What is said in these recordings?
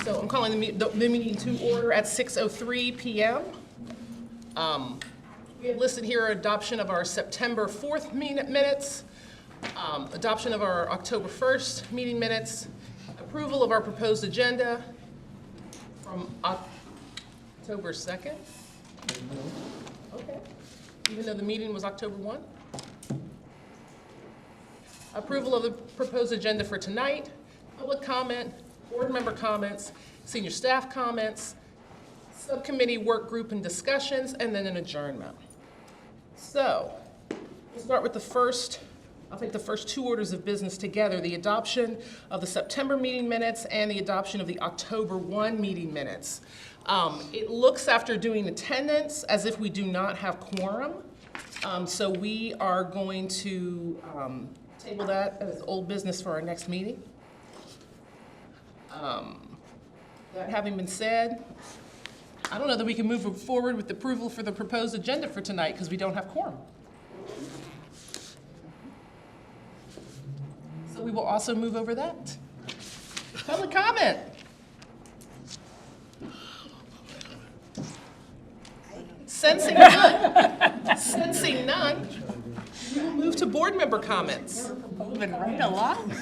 So I'm calling the meeting to order at 6:03 p.m. We have listed here adoption of our September 4th minutes, adoption of our October 1st meeting minutes, approval of our proposed agenda from October 2nd. Okay. Even though the meeting was October 1. Approval of the proposed agenda for tonight, public comment, board member comments, senior staff comments, subcommittee work group and discussions, and then an adjournment. So, we'll start with I'll take the first two orders of business together, the adoption of the September meeting minutes and the adoption of the October 1 meeting minutes. It looks, after doing attendance, as if we do not have quorum. So we are going to table that as old business for our next meeting. That having been said, I don't know that we can move forward with approval for the proposed agenda for tonight because we don't have quorum. So we will also move over that. Public comment. Sensing none, we will move to board member comments. Moving right along.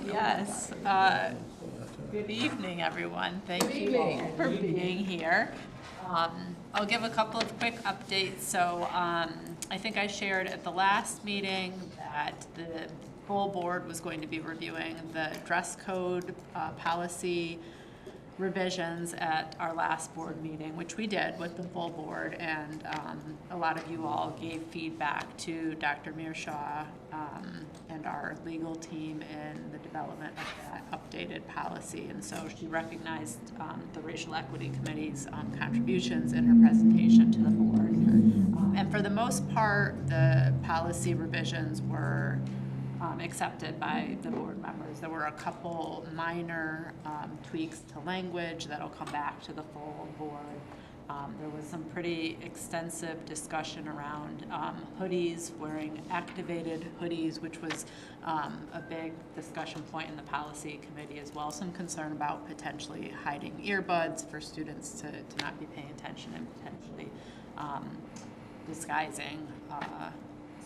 Yes. Good evening, everyone. Thank you for being here. I'll give a couple of quick updates. So I think I shared at the last meeting that the full board was going to be reviewing the dress code policy revisions at our last board meeting, which we did with the full board, and a lot of you all gave feedback to Dr. Mearshaw and our legal team in the development of that updated policy. And so she recognized the Racial Equity Committee's contributions in her presentation to the board. And for the most part, the policy revisions were accepted by the board members. There were a couple minor tweaks to language that'll come back to the full board. There was some pretty extensive discussion around hoodies, wearing activated hoodies, which was a big discussion point in the policy committee as well. Some concern about potentially hiding earbuds for students to not be paying attention and potentially disguising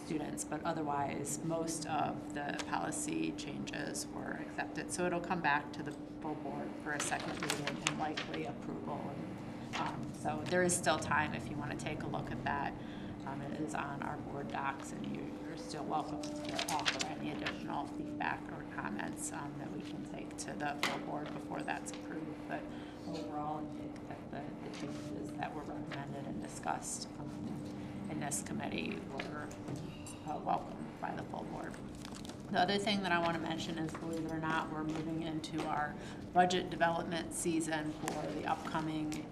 students, but otherwise most of the policy changes were accepted. So it'll come back to the full board for a second reading and likely approval. So there is still time if you want to take a look at that. It is on our board docs, and you're still welcome to offer any additional feedback or comments that we can take to the full board before that's approved. But overall, I think that the changes that were recommended and discussed in this committee were welcomed by the full board. The other thing that I want to mention is, believe it or not, we're moving into our budget development season for the upcoming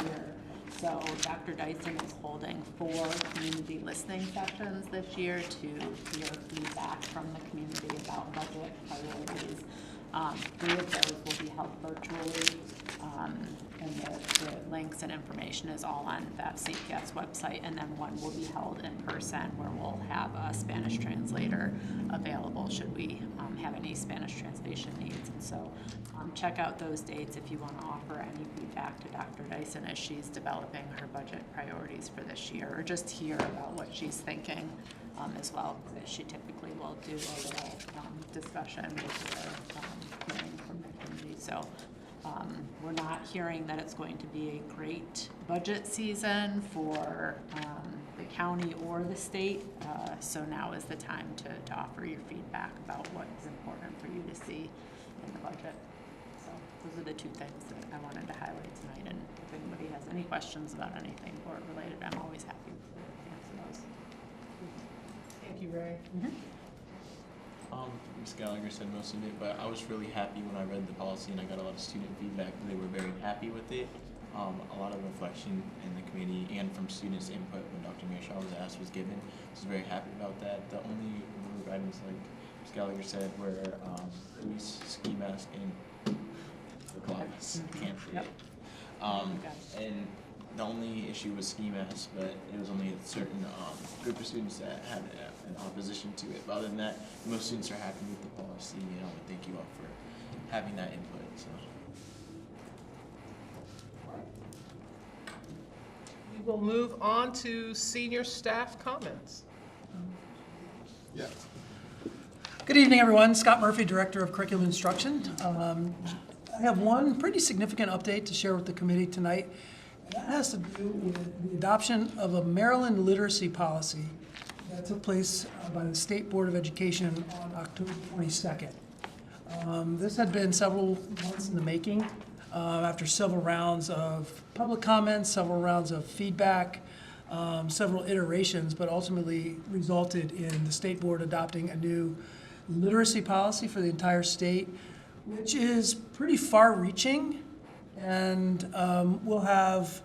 year. So Dr. Dyson is holding 4 community listening sessions this year to hear feedback from the community about budget priorities. 3 of those will be held virtually, and the links and information is all on that CPS website, and then 1 will be held in person where we'll have a Spanish translator available should we have any Spanish translation needs. And so check out those dates if you want to offer any feedback to Dr. Dyson as she's developing her budget priorities for this year, or just hear about what she's thinking as well, because she typically will do a little discussion with the hearing from the community. So we're not hearing that it's going to be a great budget season for the county or the state, so now is the time to offer your feedback about what is important for you to see in the budget. So those are the 2 things that I wanted to highlight tonight, and if anybody has any questions about anything board related, I'm always happy to answer those. Thank you, Ray. Ms. Gallagher said most of it, but I was really happy when I read the policy and I got a lot of student feedback. They were very happy with it. A lot of reflection in the committee and from students' input when Dr. Mearshaw was asked was given. I was very happy about that. The only removed items, like Ms. Gallagher said, were police, ski mask, and the class. Can't forget. And the only issue was ski masks, but it was only a certain group of students that had in opposition to it. But other than that, most students are happy with the policy, and thank you all for having that input. So. We will move on to senior staff comments. Yeah. Good evening, everyone. Scott Murphy, Director of Curriculum Instruction. I have one pretty significant update to share with the committee tonight. That has to do with the adoption of a Maryland literacy policy that took place by the State Board of Education on October 22nd. This had been several months in the making after several rounds of public comments, several rounds of feedback, several iterations, but ultimately resulted in the State Board adopting a new literacy policy for the entire state, which is pretty far-reaching and will have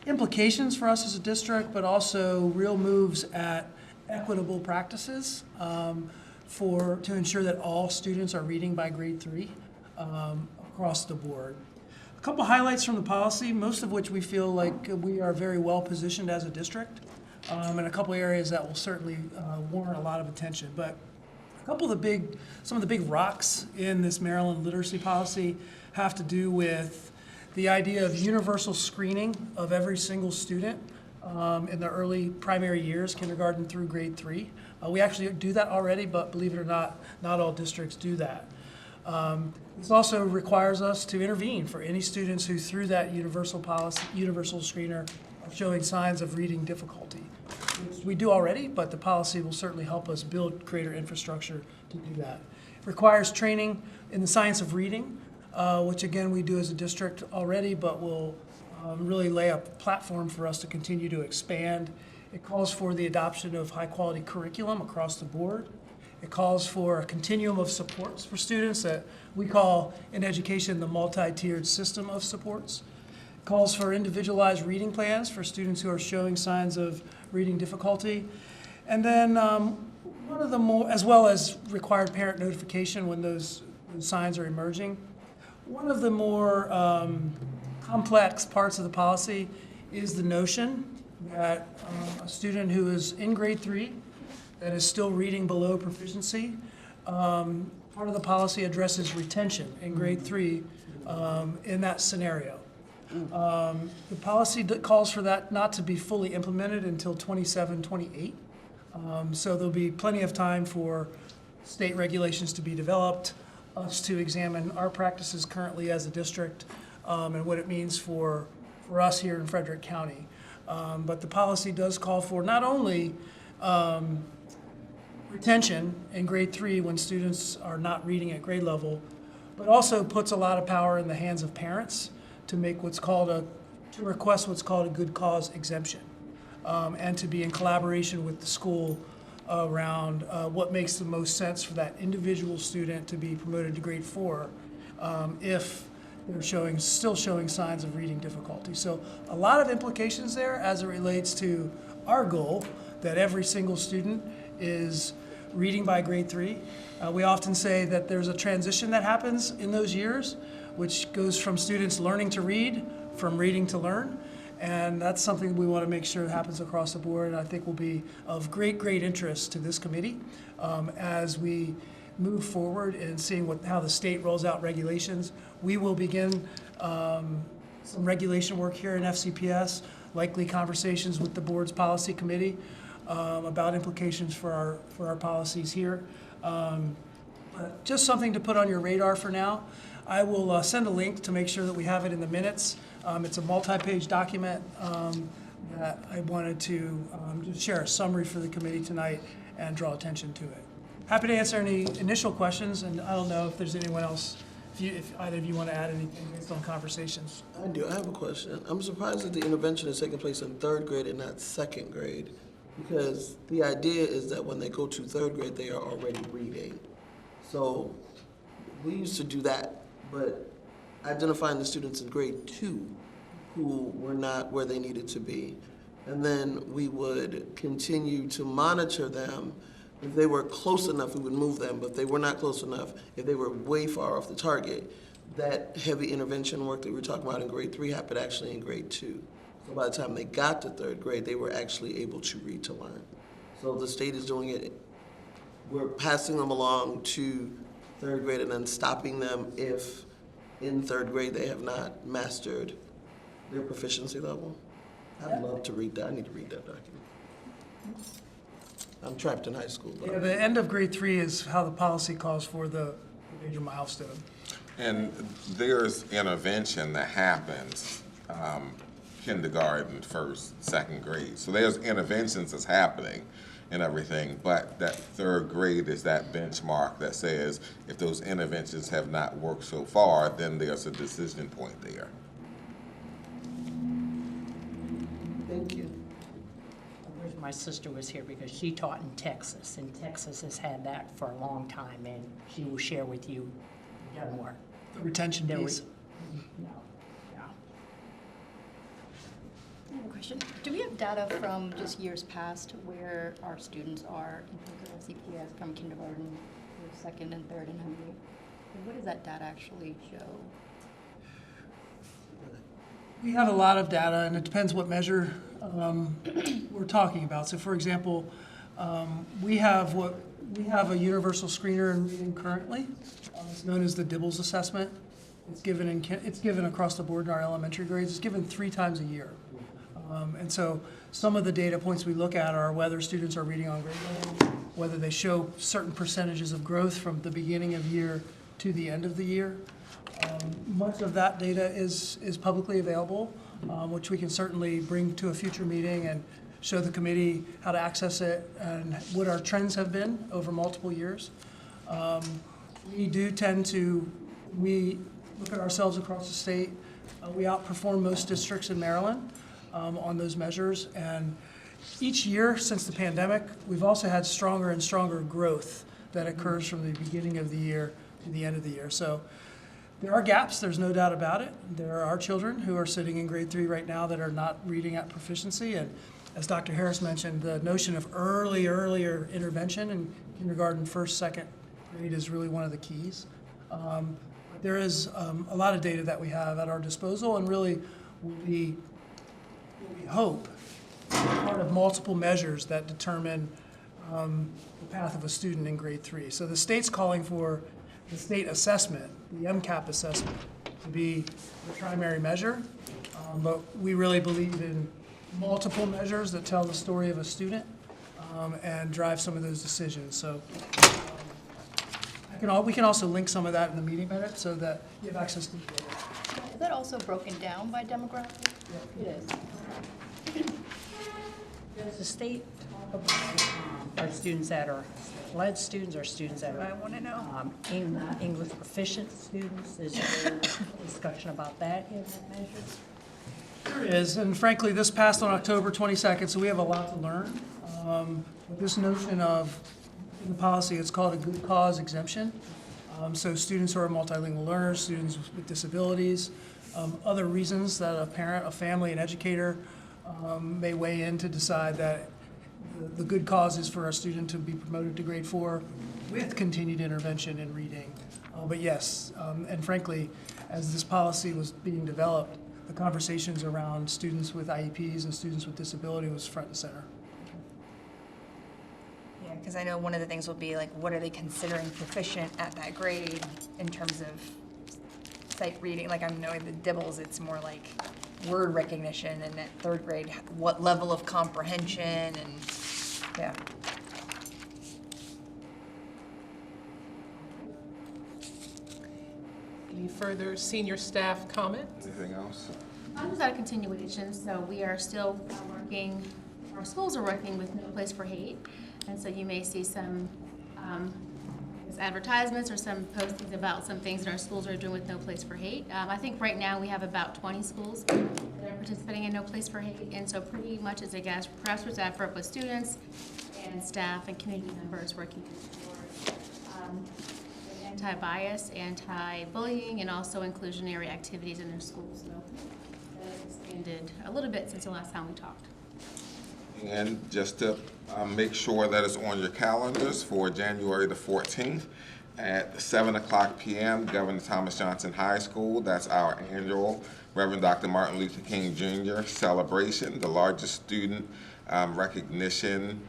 implications for us as a district, but also real moves at equitable practices to ensure that all students are reading by grade 3 across the board. A couple highlights from the policy, most of which we feel like we are very well positioned as a district, and a couple areas that will certainly warrant a lot of attention. But some of the big rocks in this Maryland literacy policy have to do with the idea of universal screening of every single student in the early primary years, kindergarten through grade 3. We actually do that already, but believe it or not all districts do that. This also requires us to intervene for any students who, through that universal screener, are showing signs of reading difficulty. We do already, but the policy will certainly help us build greater infrastructure to do that. It requires training in the science of reading, which again we do as a district already, but will really lay a platform for us to continue to expand. It calls for the adoption of high-quality curriculum across the board. It calls for a continuum of supports for students that we call in education the multi-tiered system of supports. It calls for individualized reading plans for students who are showing signs of reading difficulty. And then one of the more, as well as required parent notification when those signs are emerging. One of the more complex parts of the policy is the notion that a student who is in grade 3 that is still reading below proficiency, part of the policy addresses retention in grade 3 in that scenario. The policy calls for that not to be fully implemented until 27-28. So there'll be plenty of time for state regulations to be developed, us to examine our practices currently as a district, and what it means for us here in Frederick County. But the policy does call for not only retention in grade 3 when students are not reading at grade level, but also puts a lot of power in the hands of parents to make to request what's called a good cause exemption, and to be in collaboration with the school around what makes the most sense for that individual student to be promoted to grade 4 if they're still showing signs of reading difficulty. So a lot of implications there as it relates to our goal that every single student is reading by grade 3. We often say that there's a transition that happens in those years, which goes from students learning to read, from reading to learn. And that's something we want to make sure happens across the board, and I think will be of great interest to this committee as we move forward in seeing how the state rolls out regulations. We will begin some regulation work here in FCPS, likely conversations with the board's policy committee about implications for our policies here. But just something to put on your radar for now. I will send a link to make sure that we have it in the minutes. It's a multi-page document that I wanted to just share a summary for the committee tonight and draw attention to it. Happy to answer any initial questions, and I don't know if there's anyone else, if either of you want to add anything based on conversations. I do. I have a question. I'm surprised that the intervention is taking place in 3rd grade and not 2nd grade, because the idea is that when they go to 3rd grade, they are already reading. So we used to do that, but identifying the students in grade 2 who were not where they needed to be. And then we would continue to monitor them. If they were close enough, we would move them, but if they were not close enough, if they were way far off the target, that heavy intervention work that we were talking about in grade 3 happened actually in grade 2. So by the time they got to 3rd grade, they were actually able to read to learn. So the state is doing it, we're passing them along to third grade and then stopping them if in third grade they have not mastered their proficiency level. I'd love to read that. I need to read that document. I'm trapped in high school. Yeah, the end of grade 3 is how the policy calls for the major milestone. And there's intervention that happens, kindergarten, first, second grade. So there's interventions that's happening and everything, but that third grade is that benchmark that says if those interventions have not worked so far, then there's a decision point there. Thank you. I wish my sister was here because she taught in Texas, and Texas has had that for a long time, and she will share with you done work. The retention There piece. No, yeah. I have a question. Do we have data from just years past where our students are in terms of CPS from kindergarten to second and third, and how many? And what does that data actually show? We have a lot of data, and it depends what measure we're talking about. So, for example, we have a universal screener in reading currently. It's known as the Dibbles assessment. It's given across the board in our elementary grades. It's given 3 times a year. And so some of the data points we look at are whether students are reading on grade level, whether they show certain percentages of growth from the beginning of year to the end of the year. Much of that data is publicly available, which we can certainly bring to a future meeting and show the committee how to access it and what our trends have been over multiple years. We do tend to, we look at ourselves across the state. We outperform most districts in Maryland on those measures. And each year since the pandemic, we've also had stronger and stronger growth that occurs from the beginning of the year to the end of the year. So there are gaps, there's no doubt about it. There are children who are sitting in grade 3 right now that are not reading at proficiency. And as Dr. Harris mentioned, the notion of earlier intervention in kindergarten, first, second grade is really one of the keys. There is a lot of data that we have at our disposal, and really we hope part of multiple measures that determine the path of a student in grade 3. So the state's calling for the state assessment, the MCAP assessment, to be the primary measure, but we really believe in multiple measures that tell the story of a student and drive some of those decisions. So we can also link some of that in the meeting minutes so that you have access to the data. Is that also broken down by demographic? It is. Does the state talk about our students that are SLED students or students that are? I want to know. English proficient students? Is there discussion about that in that measure? There is, and frankly, this passed on October 22nd, so we have a lot to learn. This notion of, in the policy, it's called a good cause exemption. So students who are multilingual learners, students with disabilities, other reasons that a parent, a family, an educator may weigh in to decide that the good cause is for a student to be promoted to grade 4 with continued intervention in reading. But yes, and frankly, as this policy was being developed, the conversations around students with IEPs and students with disability was front and center. Yeah, because I know one of the things will be like, what are they considering proficient at that grade in terms of sight reading? Like I'm knowing the Dibbles, it's more like word recognition, and at third grade, what level of comprehension, and yeah. Any further senior staff comment? Anything else? Just out of continuation, so we are still working, our schools are working with No Place for Hate, and so you may see some advertisements or some postings about some things that our schools are doing with No Place for Hate. I think right now we have about 20 schools that are participating in No Place for Hate, and so pretty much it's a grassroots effort with students and staff and community members working towards anti-bias, anti-bullying, and also inclusionary activities in their schools. So that has expanded a little bit since the last time we talked. And just to make sure that it's on your calendars for January the 14th at 7:00 p.m., Governor Thomas Johnson High School. That's our annual Reverend Dr. Martin Luther King Jr. celebration, the largest student recognition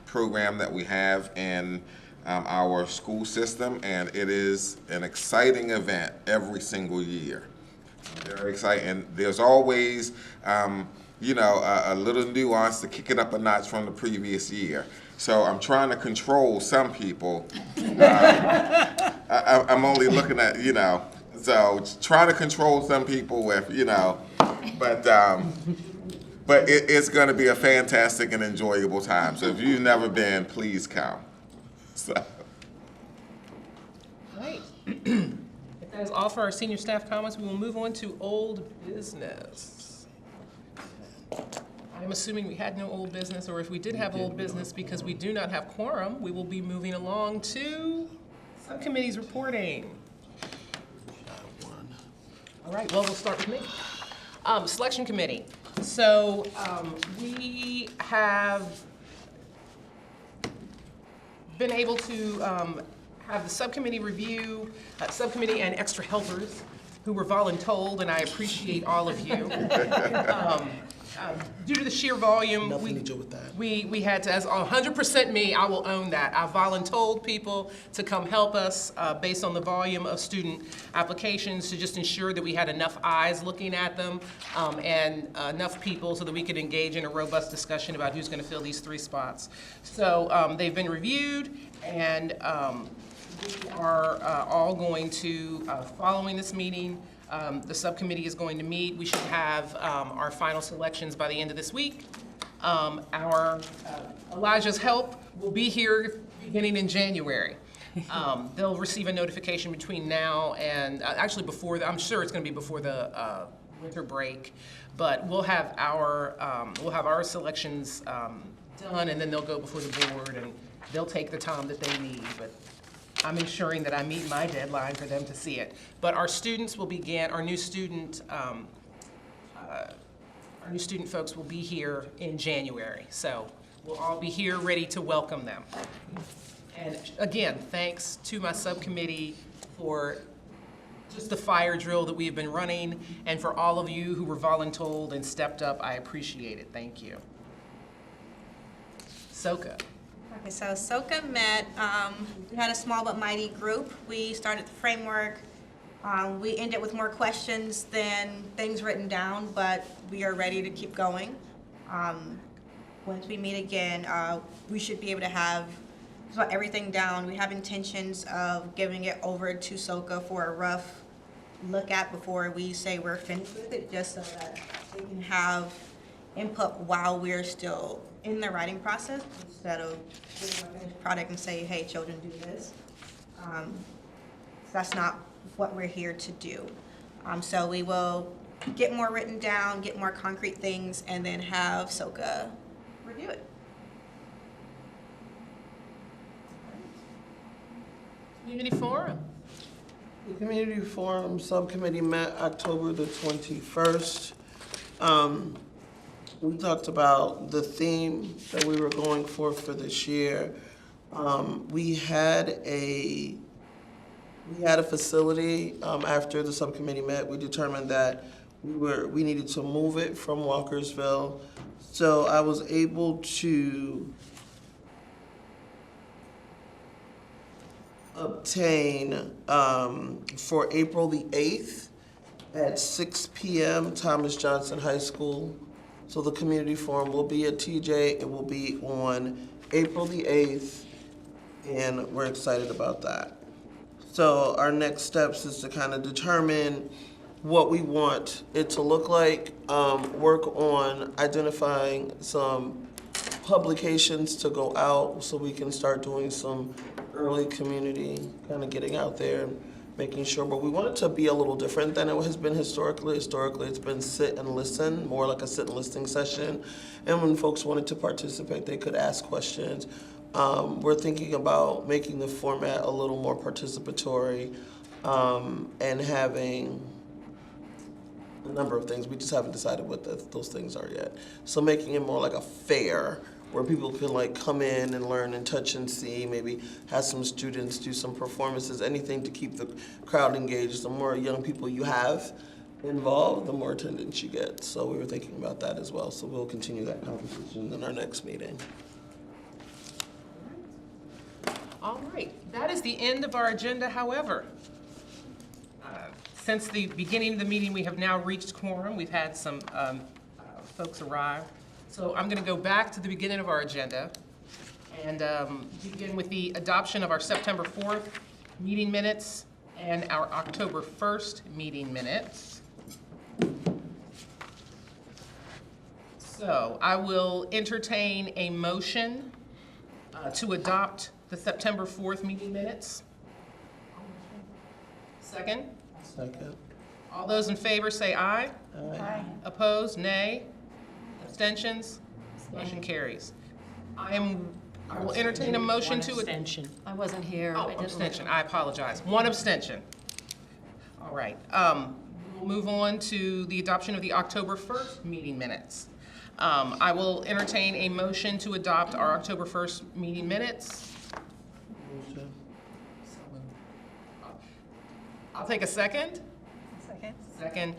program that we have in our school system, and it is an exciting event every single year. Very exciting. There's always, you know, a little nuance to kick it up a notch from the previous year. So I'm trying to control some people. I'm only looking at, you know, so trying to control some people with, you know, but it's going to be a fantastic and enjoyable time. So if you've never been, please come. So. Right. If that is all for our senior staff comments, we will move on to old business. I'm assuming we had no old business, or if we did have old business, because we do not have quorum, we will be moving along to subcommittees reporting. All right, well, we'll start with me. Selection committee. So we have been able to have the subcommittee review, subcommittee and extra helpers who were voluntold, and I appreciate all of you. Due to the sheer volume, Nothing to do with that. we had to, as 100% me, I will own that. I voluntold people to come help us based on the volume of student applications to just ensure that we had enough eyes looking at them and enough people so that we could engage in a robust discussion about who's going to fill these 3 spots. So they've been reviewed, and we are all going to, following this meeting, the subcommittee is going to meet. We should have our final selections by the end of this week. Our Elijah's Help will be here beginning in January. They'll receive a notification between now and, actually before, I'm sure it's going to be before the winter break, but we'll have our selections done, and then they'll go before the board, and they'll take the time that they need. But I'm ensuring that I meet my deadline for them to see it. But our students will begin, our new student folks will be here in January. So we'll all be here ready to welcome them. And again, thanks to my subcommittee for just the fire drill that we've been running, and for all of you who were voluntold and stepped up. I appreciate it. Thank you. Soka. Okay, so SOCA met, we had a small but mighty group. We started the framework. We ended with more questions than things written down, but we are ready to keep going. Once we meet again, we should be able to have everything down. We have intentions of giving it over to SOCA for a rough look at before we say we're finished with it, just so that they can have input while we're still in the writing process, instead of getting a finished product and say, hey, children, do this. That's not what we're here to do. So we will get more written down, get more concrete things, and then have SOCA review it. Community forum. The Community Forum Subcommittee met October the 21st. We talked about the theme that we were going for this year. We had a facility after the subcommittee met. We determined that we needed to move it from Walkersville. So I was able to obtain for April the 8th at 6 p.m. Thomas Johnson High School. So the community forum will be at TJ. It will be on April the 8th, and we're excited about that. So our next steps is to kind of determine what we want it to look like, work on identifying some publications to go out so we can start doing some early community, kind of getting out there, making sure, but we want it to be a little different than it has been historically. Historically, it's been sit and listen, more like a sit and listening session. And when folks wanted to participate, they could ask questions. We're thinking about making the format a little more participatory and having a number of things. We just haven't decided what those things are yet. So making it more like a fair, where people can like come in and learn and touch and see, maybe have some students do some performances, anything to keep the crowd engaged. The more young people you have involved, the more attendance you get. So we were thinking about that as well. So we'll continue that conversation in our next meeting. All right, that is the end of our agenda. However, since the beginning of the meeting, we have now reached quorum. We've had some folks arrive. So I'm going to go back to the beginning of our agenda and begin with the adoption of our September 4th meeting minutes and our October 1st meeting minutes. So I will entertain a motion to adopt the September 4th meeting minutes. Second? Second. All those in favor say aye. Aye. Opposed, nay. Abstentions? Motion carries. I will entertain a motion One to. abstention. I wasn't here. Oh, abstention, I apologize. One abstention. All right. We'll move on to the adoption of the October 1st meeting minutes. I will entertain a motion to adopt our October 1st meeting minutes. Motion. I'll take a second. Second. Second.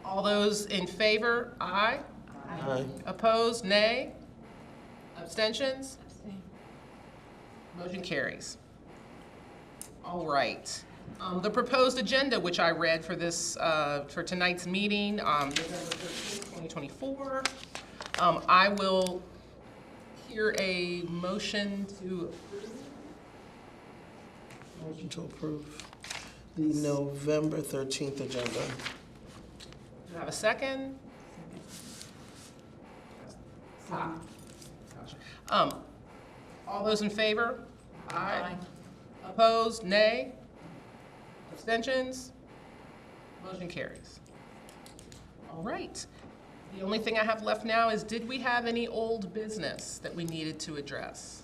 All those in favor, aye. Aye. Opposed, nay. Abstentions? Motion carries. All right. The proposed agenda, which I read for this, for tonight's meeting, November 13th, 2024. I will hear a motion to approve. Motion to approve the November 13th agenda. Do I have a second? All those in favor? Aye. Opposed? Nay? Abstentions? Motion carries. All right. The only thing I have left now is, did we have any old business that we needed to address?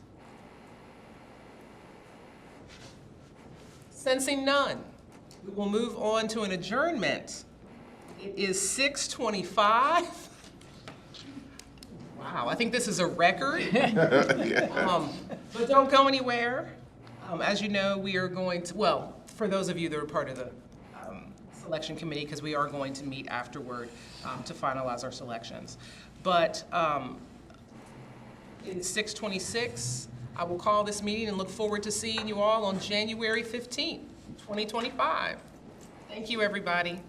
Sensing none, we will move on to an adjournment. It is 6:25. Wow, I think this is a record. But don't go anywhere. As you know, we are going to, well, for those of you that are part of the selection committee, because we are going to meet afterward to finalize our selections. But it's 6:26. I will call this meeting and look forward to seeing you all on January 15th, 2025. Thank you, everybody.